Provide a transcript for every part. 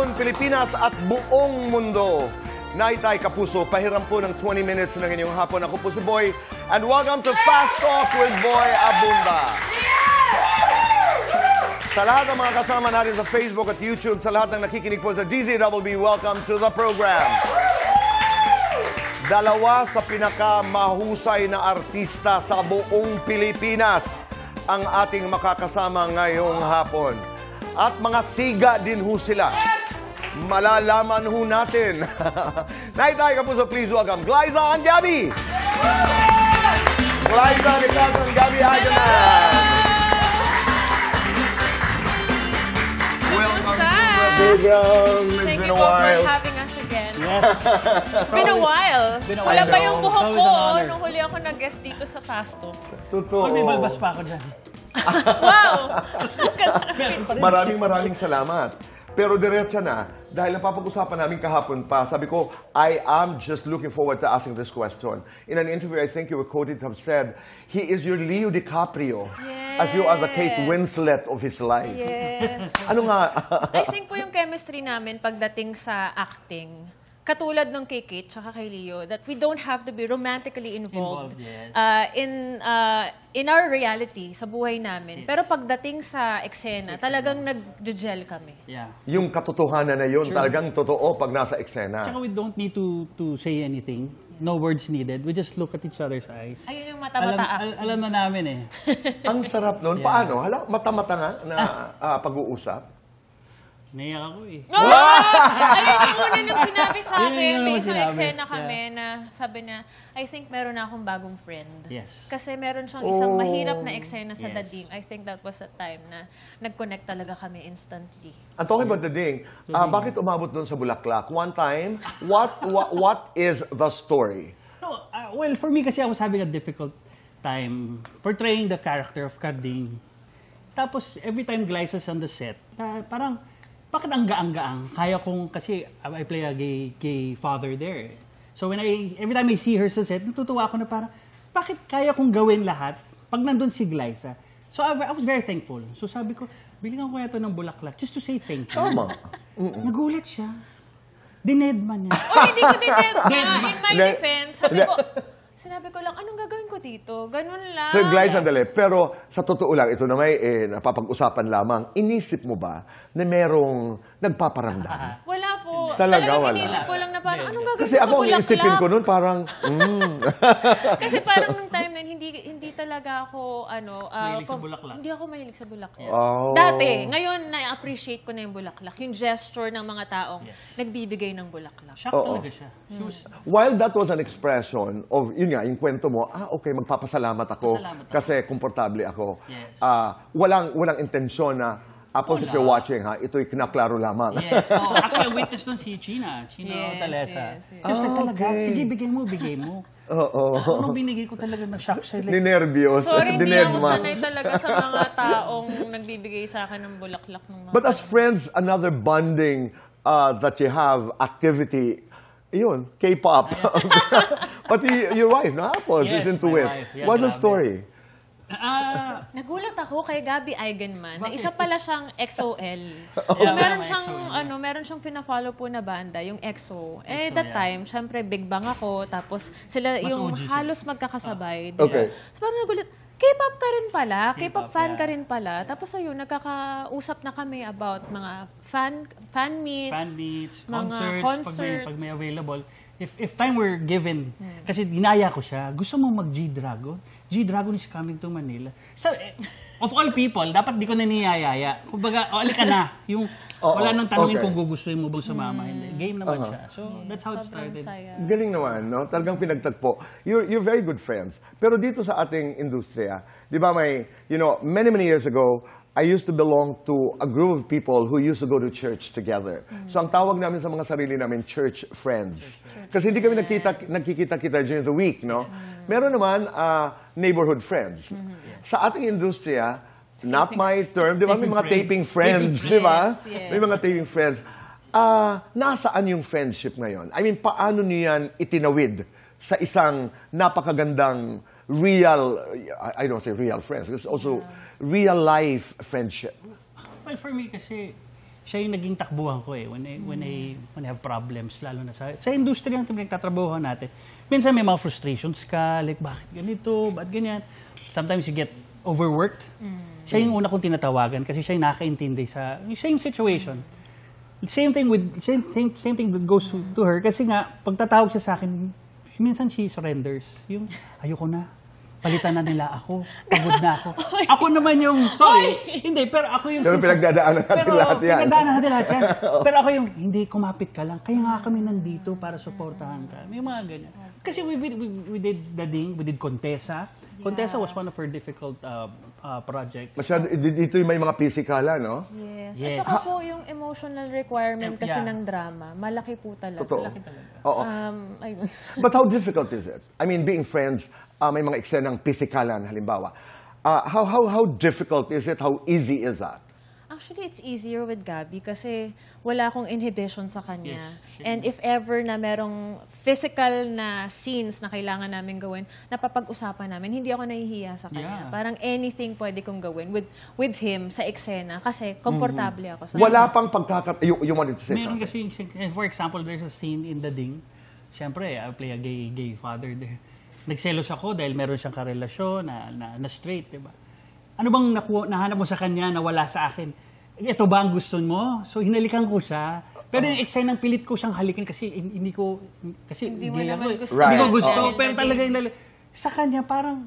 Luzon, Pilipinas at buong mundo. Naitay Kapuso, pahiram po ng 20 minutes ng inyong hapon. Ako po si Boy, and welcome to Fast Talk with Boy Abunda. Sa lahat ng mga kasama natin sa Facebook at YouTube, sa lahat ng nakikinig po sa DZWB, welcome to the program. Dalawa sa pinakamahusay na artista sa buong Pilipinas ang ating makakasama ngayong hapon. At mga siga din ho sila. Malalaman ho natin. Naitay Kapuso, please welcome Glyza and Gabby. Glyza and Gabby Eigenman. Welcome to the program. Thank you for having us again. Yes. It's been a while. Wala pa yung buhok Always ko an honor. nung huli ako nag-guest dito sa Pasto. Totoo. May balbas pa ako dyan. Wow! Maraming salamat. Pero diretsa na, dahil napapag-usapan namin kahapon pa, sabi ko, I am just looking forward to asking this question. In an interview, I think you were quoted to have said, he is your Leo DiCaprio, as you are the Kate Winslet of his life. Yes. Ano nga? I think po yung chemistry namin pagdating sa acting, katulad ng kay Kate tsaka kay Leo, that we don't have to be romantically involved yes. in our reality, sa buhay namin. Pero pagdating sa eksena, talagang nag-gel kami. Yeah. Yung katotohanan na yun, talagang totoo pag nasa eksena. Tsaka we don't need to say anything. No words needed. We just look at each other's eyes. Ayun yung mata-mata acting. Alam na namin eh. Ang sarap nun. Yeah. Paano? Hala, mata-mata nga na pag-uusap. Naiyak ako eh. Ayun yung una nung sinabi sa Yun akin, yung may naman isang sinabi. eksena kami na sabi niya, I think meron na akong bagong friend. Yes. Kasi meron siyang isang mahirap na eksena sa Yes. Dading. I think that was the time na nag-connect talaga kami instantly. And talking about the ding, bakit umabot doon sa Bulaklak? One time, what is the story? No, well, for me kasi I was having a difficult time portraying the character of Carding. Tapos, every time Glyza's on the set, parang, bakit ang gaang-gaang? Kaya kong, kasi I play a gay father there. So every time I see her sa set, natutuwa ako na parang, bakit kaya kong gawin lahat pag nandun si Glyza? So I was very thankful. So sabi ko, bilingan ko ito ng bulaklak just to say thank you. Tama. Nagulat siya. Dinedma niya. Oh, hindi ko din in my defense. Sinabi ko lang, anong gagawin ko dito? Ganun lang. So, Glyza, sandali. Pero sa totoo lang, ito na may napapag-usapan lamang. Inisip mo ba na merong nagpaparamdam? Wala po. Talaga wala. Inisip ko lang na parang, anong gagawin Kasi ko sa ako, ang bulaklak? isipin ko nun, parang, Kasi parang nung time na yun, hindi talaga ako, Mahilig sa bulaklak. Hindi ako mahilig sa bulaklak. Oh. Dati, ngayon, na-appreciate ko na yung bulaklak. Yung gesture ng mga taong nagbibigay ng bulaklak. Shock talaga siya. She was, While that was an expression of, yun nga, yung kwento mo, okay, magpapasalamat ako kasi komportable ako. Yes. Walang intensyon na, Apos, if you're watching, ito'y kinaklaro lamang. yes. Oh, actually, a witness nun si China Otalesa. yes. Just talaga, okay. sige, bigay mo. Oo. Nung binigay ko talaga ng shock siya. Like, Ninervyos. Sorry, hindi ako dinedma. sanay talaga sa mga taong nagbibigay sa akin ng bulaklak ng mga But as friends, another bonding that you have, activity, yun, K-pop. But your wife, no? Apos, Yes, is into my it. wife. Yeah, What's the grabe. story? Nagulat ako kay Gabby Eigenman na isa pala siyang XOL. So Yeah, meron may siyang XOL, meron siyang fina-follow po na banda, yung EXO. That yeah. time, syempre Big Bang ako, tapos sila Mas yung OG siya. halos magkakasabay. Okay. So parang nagulat, K-pop ka rin pala, K-pop K-pop, fan yeah. ka rin pala. Tapos ayun, nagkakausap na kami about mga fan meets, mga concerts, pag may available. If time were given, kasi dinaya ko siya, gusto mo mag-G-Dragon? G-Dragon is coming to Manila. So, of all people, dapat di ko na niyayaya. Kumbaga, alika na. Yung, wala nang tanongin kung gugustuhin mo bang sumama. Hindi. Game naman siya. So, that's how it sobrang started. saya. Galing naman, no? Talagang pinagtagpo. You're very good friends. Pero dito sa ating industriya, di ba may, many years ago, I used to belong to a group of people who used to go to church together. So ang tawag namin sa mga sarili namin, church friends. Kasi hindi kami nagkikita-kita during the week, no? Meron naman neighborhood friends. Sa ating industriya, not my term, di ba? May mga taping friends, di ba? Yes. May mga taping friends. Nasaan yung friendship ngayon? I mean, paano niyan itinawid sa isang napakagandang real, I don't say real friends, it's also real life friendship? Well, for me kasi, siya yung naging takbuhan ko eh when I have problems, lalo na sa industriya ang pinagtatrabahuhan natin. Minsan may mga frustrations ka, like bakit ganito, bakit ganyan. Sometimes you get overworked. Siya yung una kong tinatawagan kasi siya yung nakakaintindi sa same situation. Same thing that goes to her kasi nga pagtatawag siya sa akin, minsan she surrenders. Yung ayoko na. Palitan na nila ako. Pagod na ako. Ako naman yung, sorry, hindi, pero ako yung... Pero pinagdadaanan natin lahat yan. Pinagdadaanan natin lahat yan. Pero ako yung, hindi, kumapit ka lang. Kaya nga kami nandito para suportahan ka. May mga ganyan. Kasi we did the Ding, we did Contessa. Contessa was one of her difficult projects. Masyado, dito yung may mga pisikalan, no? Yes. At saka po yung emotional requirement kasi ng drama, malaki po talaga. Totoo. Malaki talaga. Oo. Ayun. But how difficult is it? I mean, being friends, may mga eksenang pisikalan, halimbawa. How difficult is it? How easy is that? Actually, it's easier with Gabby kasi wala akong inhibition sa kanya. Yes, And if ever na merong physical na scenes na kailangan namin gawin, napapag-usapan namin, hindi ako nahihiya sa kanya. Yeah. Parang anything pwede kong gawin with him sa eksena kasi komportable ako sa Wala pang you wanted to say Meron something? kasi, for example, there's a scene in The Ding. Siyempre, I play a gay father there. Nagselos ako dahil meron siyang karelasyon na straight, di ba? Ano bang nahanap mo sa kanya na wala sa akin? Ito ba ang gusto mo? So, hinalikan ko siya. Pero yung eksena ng pilit ko siyang halikin kasi hindi ko, kasi Hindi mo naman gusto. Right. Hindi ko gusto. Dahil Pero naging- talaga sa kanya, parang,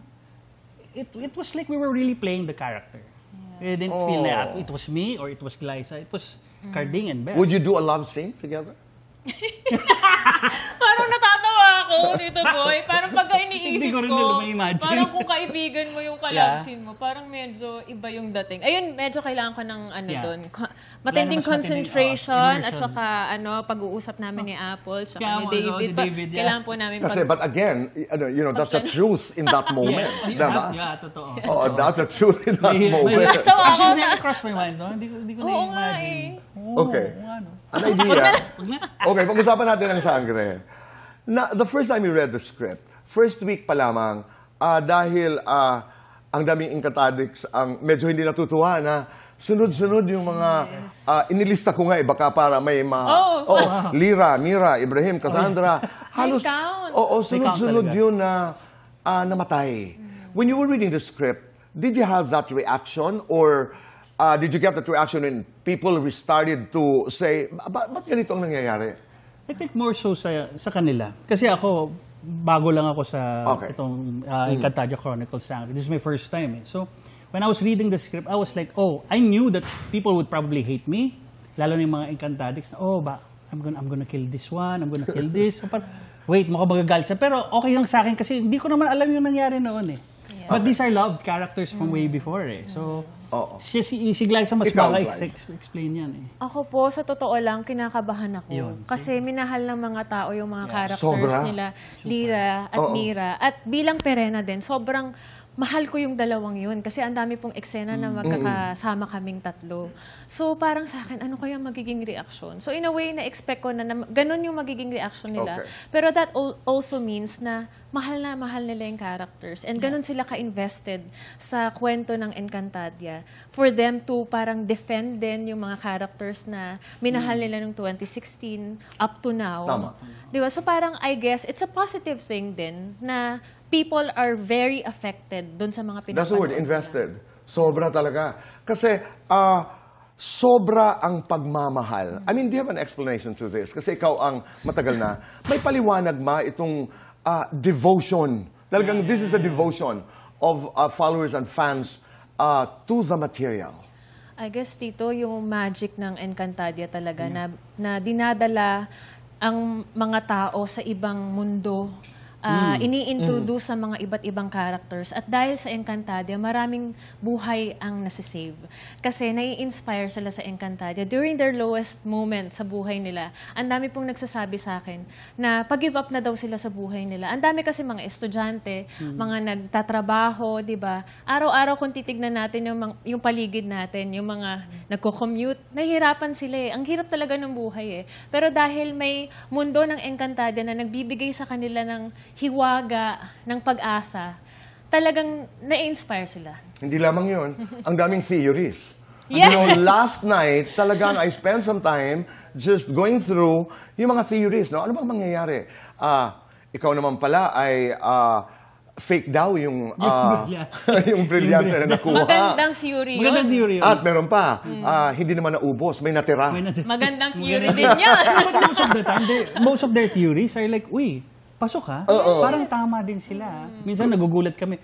it was like we were really playing the character. We didn't feel like it was me or it was Glyza. It was Carding and Beth. Would you do a love scene together? Parang natatawa ako dito, boy. Parang pagka Hindi iniisip ko rin ko, ma-imagine. parang kung kaibigan mo yung kalabsin mo, parang medyo iba yung dating. Ayun, medyo kailangan ko ng doon. Matinding Mas matinding, concentration at immersion. saka pag-uusap namin ni Apple, saka Kaya ni mo, David. ni David, yeah. Kailangan po namin Kasi, but again, that's the truth in that moment. Yes. Diba? Yeah, totoo. Oh, that's the truth in that moment. Natawa ako Actually, na. never crossed my mind, no? Hindi ko Oo nga na-imagine. Okay. Ano? An idea. Wag na. Okay, pag-usapan natin ang sangre. The first time you read the script, first week pa lamang, dahil ang daming Encantadix ang medyo hindi natutuwa na sunod-sunod yung mga inilista ko nga baka para may Lira, Mira, Ibrahim, Cassandra. Halos, count. sunod-sunod talaga. yun na namatay. When you were reading the script, did you have that reaction or did you get that reaction when people restarted to say, ba't ganito ang nangyayari? I think more so sa kanila. Kasi ako, bago lang ako sa itong Encantadia Chronicles. This is my first time. So, when I was reading the script, I was like, I knew that people would probably hate me. Lalo na yung mga Encantadix na, I'm gonna kill this one, I'm gonna kill this. So, wait, mukhang magagalit siya. Pero okay lang sa akin kasi hindi ko naman alam yung nangyari noon eh. But these are loved characters from way before eh. So, si Glyza mas Ikaw, maka-explain yan eh. Ako po, sa totoo lang, kinakabahan ako. Yun. Kasi minahal ng mga tao yung mga characters Sobra. nila, Lira at Mira. At bilang Perena din, sobrang mahal ko yung dalawang yun. Kasi ang dami pong eksena na magkakasama kaming tatlo. So parang sa akin, ano kaya magiging reaksyon? So in a way, na-expect ko na ganun yung magiging reaction nila. Okay. Pero that also means na mahal nila yung characters. And ganun sila ka-invested sa kwento ng Encantadia. For them to parang defend din yung mga characters na minahal nila nung 2016 up to now. Tama. Di ba? So parang I guess it's a positive thing din na people are very affected doon sa mga pinapanood. That's the word, invested. Sobra talaga. Kasi, sobra ang pagmamahal. I mean, do you have an explanation to this? Kasi ikaw ang matagal na. May paliwanag itong devotion. Talagang this is a devotion of followers and fans to the material. I guess, Tito, yung magic ng Encantadia talaga na dinadala ang mga tao sa ibang mundo. Ini-introduce sa mga iba't ibang characters. At dahil sa Encantadia, maraming buhay ang nasisave. Kasi nai-inspire sila sa Encantadia. During their lowest moment sa buhay nila, ang dami pong nagsasabi sa akin na pag-give up na daw sila sa buhay nila. Ang dami kasi mga estudyante, mga nagtatrabaho, di ba? Araw-araw kung titignan natin yung paligid natin, yung mga nagko-commute, nahihirapan sila eh. Ang hirap talaga ng buhay eh. Pero dahil may mundo ng Encantadia na nagbibigay sa kanila ng hiwaga, ng pag-asa, talagang na-inspire sila. Hindi lamang yun. Ang daming theories. Yes. You know, last night, talagang I spent some time just going through yung mga theories. No? Ano bang mangyayari? Ikaw naman pala ay fake daw yung yung brilyante na nakuha. Magandang theory yun. Magandang theory yun. At meron pa, hindi naman naubos, may natira. Magandang theory din yan. But most of the time, most of their theories are like, uy, pasok ha. Parang tama din sila. Minsan nagugulat kami.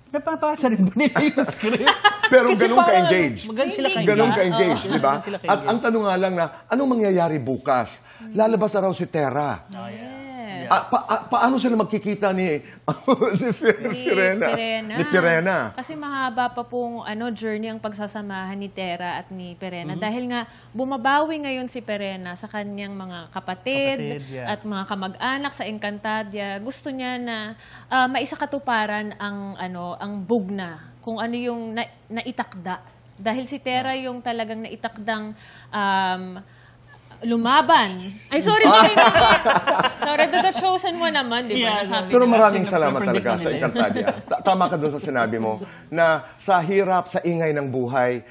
Napapasa rin ba nila yung script? Pero Kasi ganun parang ka-engaged. Ganun sila ka-engaged. Ganun ka-engaged, di ba? Ganun sila At ka-engaged. ang tanong nga lang na, anong mangyayari bukas? Lalabas na raw si Terra. Paano sila magkikita ni Pirena? Ni Pirena. Kasi mahaba pa pong journey ang pagsasamahan ni Terra at ni Pirena. Dahil nga, bumabawi ngayon si Pirena sa kanyang mga kapatid yeah. at mga kamag-anak sa Encantadia. Gusto niya na maisakatuparan ang bugna, kung ano yung naitakda. Dahil si Terra yung talagang naitakdang lumaban. Ay, sorry. Sorry, the chosen one naman, di ba? Yeah, Nasabi Pero ko. maraming salamat Predict talaga sa nila yun. Encantadia. Tama ka doon sa sinabi mo na sa hirap, sa ingay ng buhay,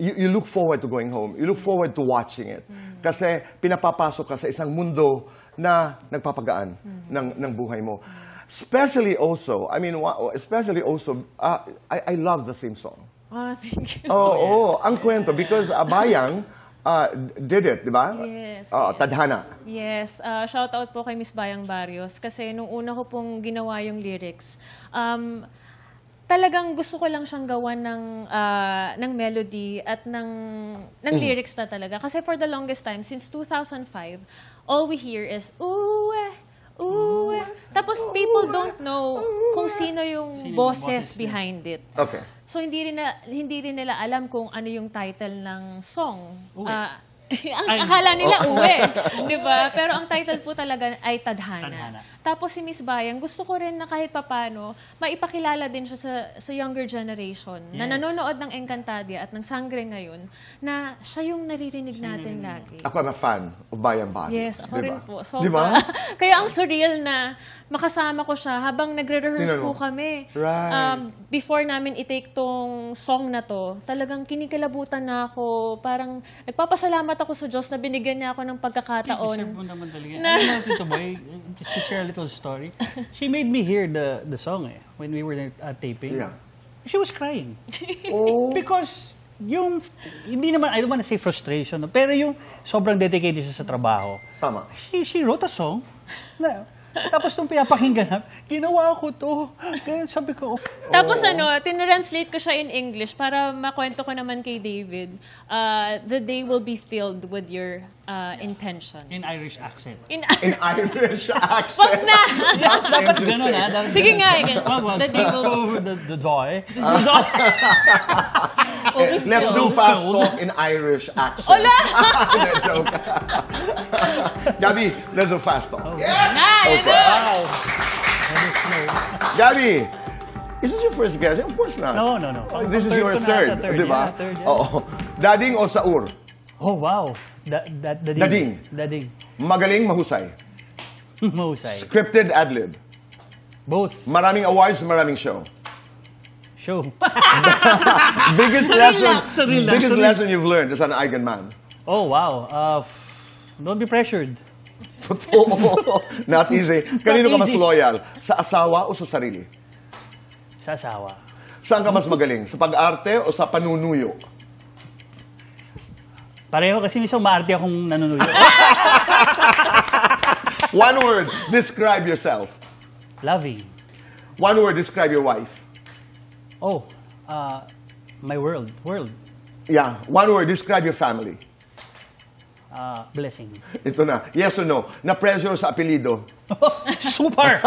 you look forward to going home. You look forward to watching it. Kasi pinapapasok ka sa isang mundo na nagpapagaan ng buhay mo. Especially also, I love the theme song. Oh, thank you. Oo, ang kwento. Because Bayang did it, di ba? Yes, Tadhana. Yes. Shout out po kay Miss Bayang Barrios kasi nung una ko pong ginawa yung lyrics, talagang gusto ko lang siyang gawan ng melody at ng lyrics na talaga. Kasi for the longest time, since 2005, all we hear is, ooh, ooh. Tapos people don't know kung sino yung boses behind it. Okay. So hindi rin nila alam kung ano yung title ng song. Ang akala nila uwi, 'di ba? Pero ang title po talaga ay Tadhana. Tapos si Miss Bayang, gusto ko rin na kahit papano maipakilala din siya sa younger generation na nanonood ng Encantadia at ng Sangre ngayon na siya yung naririnig natin lagi. Ako am a fan of Bayang Bari. Yes, ako rin po. So, Di ba? kaya ang surreal na makasama ko siya habang nagre-rehearse po kami. Right. Before namin i-take tong song na to, talagang kinikilabutan na ako. Parang nagpapasalamat ako sa Diyos na binigyan niya ako ng pagkakataon. Deserve mo naman talaga. Ano mo, Tito Boy, just to share a little story. She made me hear the song when we were taping. Yeah. She was crying. Oh. Because yung, hindi naman, I don't want to say frustration, pero yung sobrang dedicated siya sa trabaho. Tama. She wrote a song na, tapos nung pinapakinggan, ginawa ko to. Kaya sabi ko, Tapos tinranslate ko siya in English para makwento ko naman kay David. The day will be filled with your intentions. in Irish accent. In Irish accent. Wag na! That's interesting. Ganun ha? Dapat Sige ganun. nga, again. The day will The joy. be Let's do filled. fast talk in Irish accent. Ola! Hindi, joke. Gabi, let's do fast talk. Na, Wow. Gabi, is this your first guest? Of course not. No. Oh, this is Third your ko na third, ata, di ba? Yeah, third, yeah. Oo. Dading o saur? Oh, wow. Dading. Dading. Magaling, mahusay. Mahusay. Scripted, ad-lib. Both. Maraming awards, maraming show. Show. Biggest Sarili lang. lesson you've learned as an Eigen man. Oh, wow. Don't be pressured. Totoo. Not easy. Kanino ka mas easy. loyal? Sa asawa o sa sarili? Sa asawa. Saan ka mas magaling? Sa pag-arte o sa panunuyo? Pareho kasi minsan maarte akong nanunuyo. One word, describe yourself. Loving. One word, describe your wife. Oh, my world. World. Yeah. One word, describe your family. Blessing. Ito na. Yes or no? Na-pressure sa apelido. Super!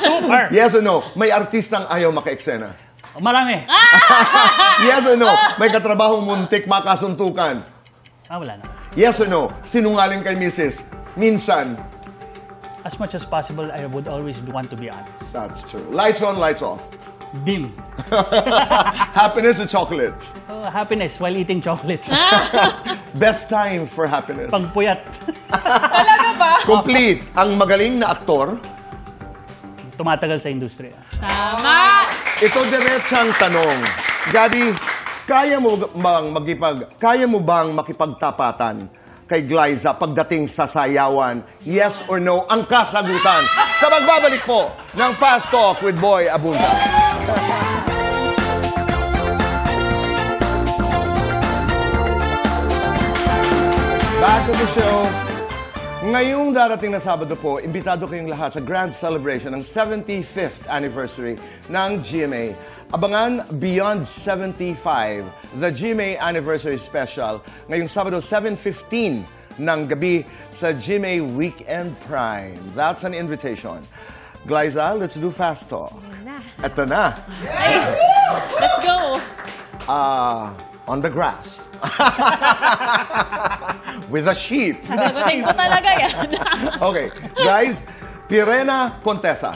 Super! Yes or no? May artistang ayaw maka-eksena. Marami. Yes or no? May katrabahong muntik makasuntukan. Wala na. Yes or no? Sinungaling kay Mrs. Minsan. As much as possible, I would always want to be honest. That's true. Lights on, lights off. Dim. Happiness or chocolates? Happiness while eating chocolates. Best time for happiness. Pagpuyat. Talaga ba? Complete. Ang magaling na aktor. Tumatagal sa industriya. Tama! Ito diretsang tanong. Gabi, kaya mo bang makipagtapatan kay Glyza pagdating sa sayawan? Yes or no ang kasagutan. Sa magbabalik po ng Fast Talk with Boy Abunda. Back to the show. Ngayong darating na Sabado po, imbitado kayong lahat sa grand celebration ng 75th anniversary ng GMA. Abangan Beyond 75, the GMA Anniversary Special, ngayong Sabado 7:15 ng gabi sa GMA Weekend Prime. That's an invitation. Glyza, let's do Fast Talk. Ito na. Ay, let's go. On the grass. With a sheet. Sasagutin ko talaga yan. Okay, guys, Pirena Contessa.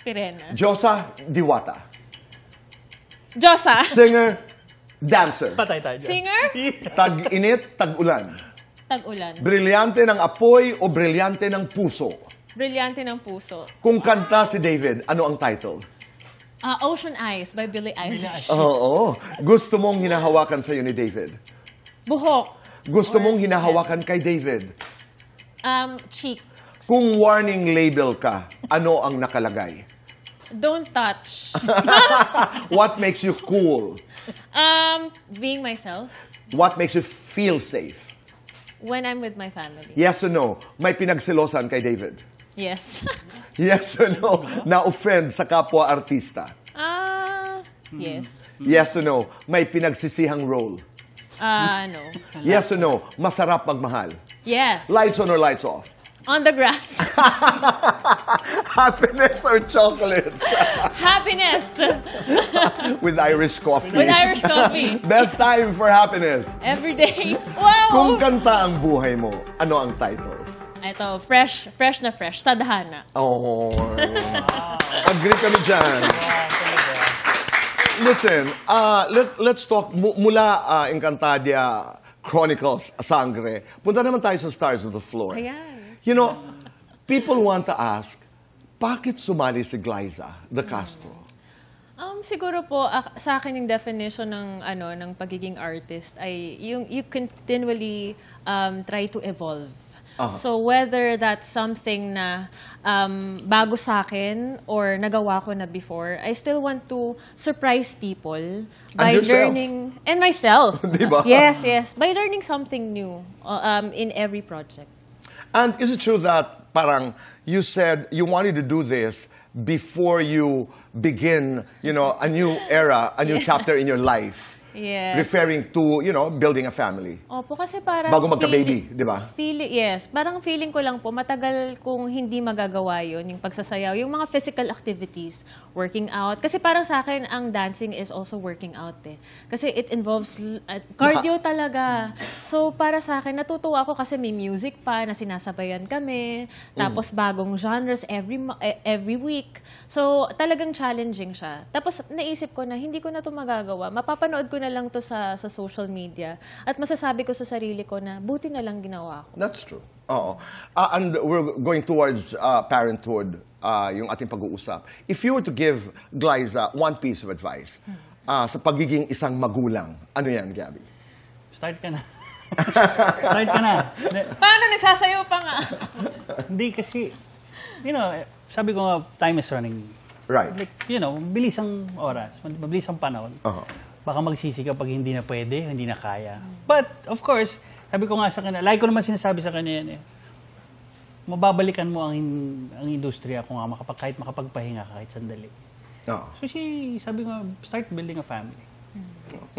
Pirena. Josa Diwata. Josa. Singer, dancer. Patay tayo dyan. Singer. Tag-init, tag-ulan. Tag-ulan. Brilyante ng apoy o brilyante ng puso? Brilyante ng puso. Kung kanta si David, ano ang title? Ocean Eyes by Billie Eilish. Oo. Gusto mong hinahawakan sa'yo ni David? Buhok. Gusto mong hinahawakan kay David? Cheek. Kung warning label ka, ano ang nakalagay? Don't touch. What makes you cool? Being myself What makes you feel safe? when I'm with my family. Yes or no? May pinagsilosan kay David? Yes. Yes or no? Na-offend sa kapwa-artista? Yes. Yes or no? May pinagsisihang role? No. Yes or no? Masarap magmahal? Yes. Lights on or lights off? On the grass. Happiness or chocolates? Happiness. With Irish coffee. With Irish coffee. Best time for happiness. Every day. Wow. Kung kanta ang buhay mo, ano ang title? Ito, fresh na fresh. Tadhana. Oh, agree kami dyan. Listen, let's talk mula Encantadia Chronicles Sangre. Punta naman tayo sa Stars of the Floor. Ayan. You know, people want to ask, bakit sumali si Glyza de Castro? Siguro po sa akin yung definition ng pagiging artist ay yung you continually try to evolve. So whether that's something na bago sa akin or nagawa ko na before, I still want to surprise people by yourself. learning and myself. Diba? Yes, by learning something new in every project. And is it true that parang you said you wanted to do this before you begin, a new era, a new chapter in your life? Yes. Referring to, building a family. Opo, kasi parang... Bago magka-baby, di ba? Yes. Parang feeling ko lang po, matagal kung hindi magagawa yun, yung pagsasayaw, yung mga physical activities, working out. Kasi parang sa akin, ang dancing is also working out eh. Kasi it involves cardio talaga. So, para sa akin, natutuwa ako kasi may music pa na sinasabayan kami. Tapos, bagong genres every week. So, talagang challenging siya. Tapos, naisip ko na hindi ko na ito magagawa. Mapapanood ko na lang to sa social media. At masasabi ko sa sarili ko na buti na lang ginawa ko. That's true. Oo. And we're going towards parenthood, yung ating pag-uusap. If you were to give Glyza one piece of advice sa pagiging isang magulang, ano yan, Gabby? Start ka na. Start ka na. Paano nagsasayaw pa nga? Hindi kasi, sabi ko nga, time is running. Right. Like, bilis ang oras, mabilis ang panahon. Baka magsisi ka pag hindi na pwede, hindi na kaya. But, of course, sabi ko nga sa kanya, like ko naman sinasabi sa kanya yan mababalikan mo ang industriya kung kahit makapagpahinga kahit sandali. So sabi ko, start building a family.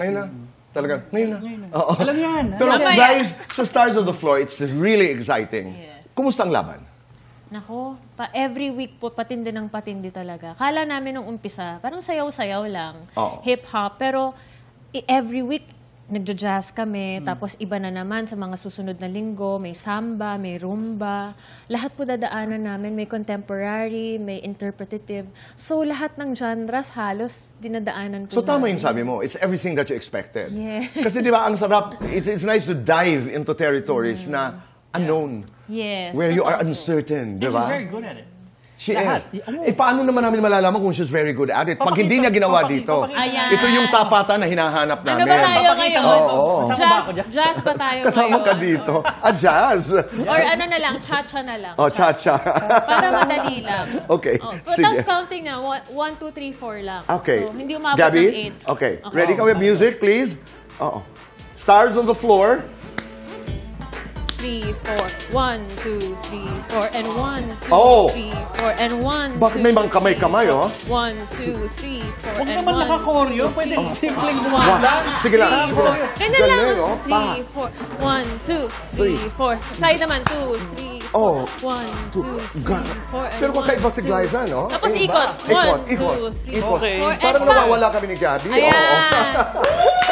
Ngayon na. Talaga, ngayon na. Alam yan. Pero guys, sa Stars of the Floor, it's really exciting. Yes. Kumusta ang laban? Nako, every week po, patindi ng patindi talaga. Kala namin nung umpisa, parang sayaw-sayaw lang. Hip-hop. Pero every week, nagja-jazz kami. Tapos iba na naman sa mga susunod na linggo. May samba, may rumba. Lahat po dadaanan namin. May contemporary, may interpretative. So lahat ng genres halos dinadaanan po. So tama yung sabi mo. It's everything that you expected. Yeah. Kasi di ba, ang sarap, it's nice to dive into territories na unknown. Yes. Where you are uncertain, di She's ba? very good at it. She Lahat. is. Oo. Paano naman namin malalaman kung she's very good at it? Pag hindi niya ginawa dito. Ayan. Ito yung tapatan na hinahanap Ano namin. ba tayo Papakita ngayon? mo. Oo. Kasama ba ako dyan? Jazz ba tayo Kasama ngayon? ka dito. Jazz. Or ano na lang, cha-cha na lang. Oh, cha-cha. Para madali lang. Okay, Oh, sige. tapos counting na, 1, 2, 3, 4 lang. Okay. So, hindi umabot Gabby? ng 8. Okay. Ready ka with music, please? Oo. Stars on the floor. 3, 4. 1, 2, 3, 4. And 1, 2, Oh. 3, 4. And 1, Bakit may mga kamay-kamay, oh? 1, 2, 3, 4. Huwag and naman 1, nakakoryo. 2, Pwede 3, simpleng Wow. gumanda. Sige lang, sige lang. Ganyan lang. Galing, oh. 3, 4. 1, 2, 3, 4. Side naman, 2, 3, 4. Oh. 1, 2, 3, 4. and Pero kakaiba si 1, 2. Glyza, no? Tapos ikot. 1, Ikot, 2, ikot. 3, 4. Ikot. Okay. Parang nawawala kami ni Gabby. Ayan.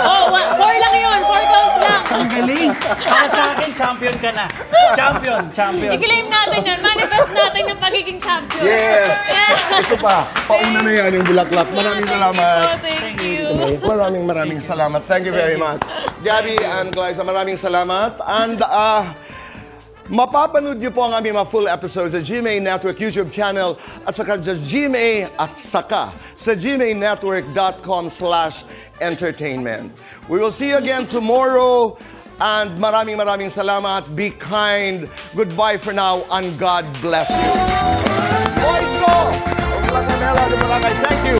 Oh, 4 lang yun. 4 counts lang. Ang galing. Para sa akin, champion ka na. Champion, champion. I-claim natin yan. Manifest natin yung pagiging champion. Yes. Yeah. Ito pa. Pauna na yan yung bulaklak. Maraming salamat. Oh, thank you. Maraming salamat. Thank you very much. Gabby and Glyza, maraming salamat. And mapapanood niyo po ang aming mga full episodes sa GMA Network YouTube channel at saka sa GMA at saka sa gmanetwork.com/entertainment. We will see you again tomorrow. And maraming salamat. Be kind. Goodbye for now and God bless you. Voice ko! Thank you.